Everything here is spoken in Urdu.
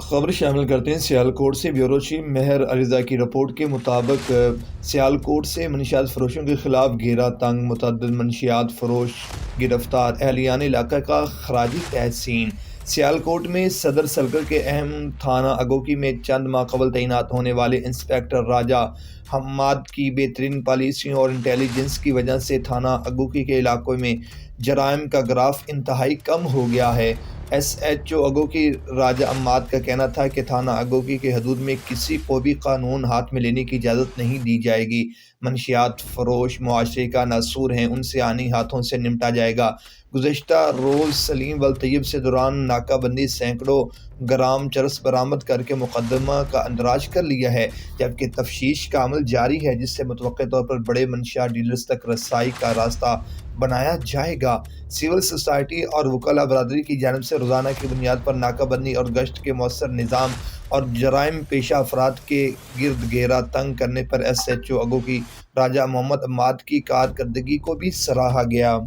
خبر شامل کرتے ہیں سیالکوٹ سے۔ بیورو چیف مہر علیزہ کی رپورٹ کے مطابق سیالکوٹ سے منشیات فروشوں کے خلاف گھیرا تنگ، متعدد منشیات فروش گرفتار، اہلیان علاقہ کا خراج تحسین۔ سیالکوٹ میں صدر سرکل کے اہم تھانہ اگوکی میں چند ماہ قبل تعینات ہونے والے انسپکٹر راجہ حماد کی بہترین پالیسیوں اور انٹیلی جنس کی وجہ سے تھانہ اگوکی کے علاقوں میں جرائم کا گراف انتہائی کم ہو گیا ہے۔ ایس ایچ او اگوکی راجہ حماد کا کہنا تھا کہ تھانہ اگوکی کے حدود میں کسی کو بھی قانون ہاتھ میں لینے کی اجازت نہیں دی جائے گی۔ منشیات فروش معاشرے کا ناسور ہیں، ان سے آنی ہاتھوں سے نمٹا جائے گا۔ گزشتہ روز سلیم والطیب سے دوران ناکہ بندی سینکڑوں گرام چرس برآمد کر کے مقدمہ کا اندراج کر لیا ہے، جبکہ تفتیش کا عمل جاری ہے، جس سے متوقع طور پر بڑے منشیات ڈیلرز تک رسائی کا راستہ بنایا جائے گا۔ سول سوسائٹی اور وکلاء برادری کی جانب سے روزانہ کی بنیاد پر ناکہ بندی اور گشت کے مؤثر نظام اور جرائم پیشہ افراد کے گرد گھیرا تنگ کرنے پر ایس ایچ او اگوکی راجہ محمد حماد کی کارکردگی کو بھی سراہا گیا۔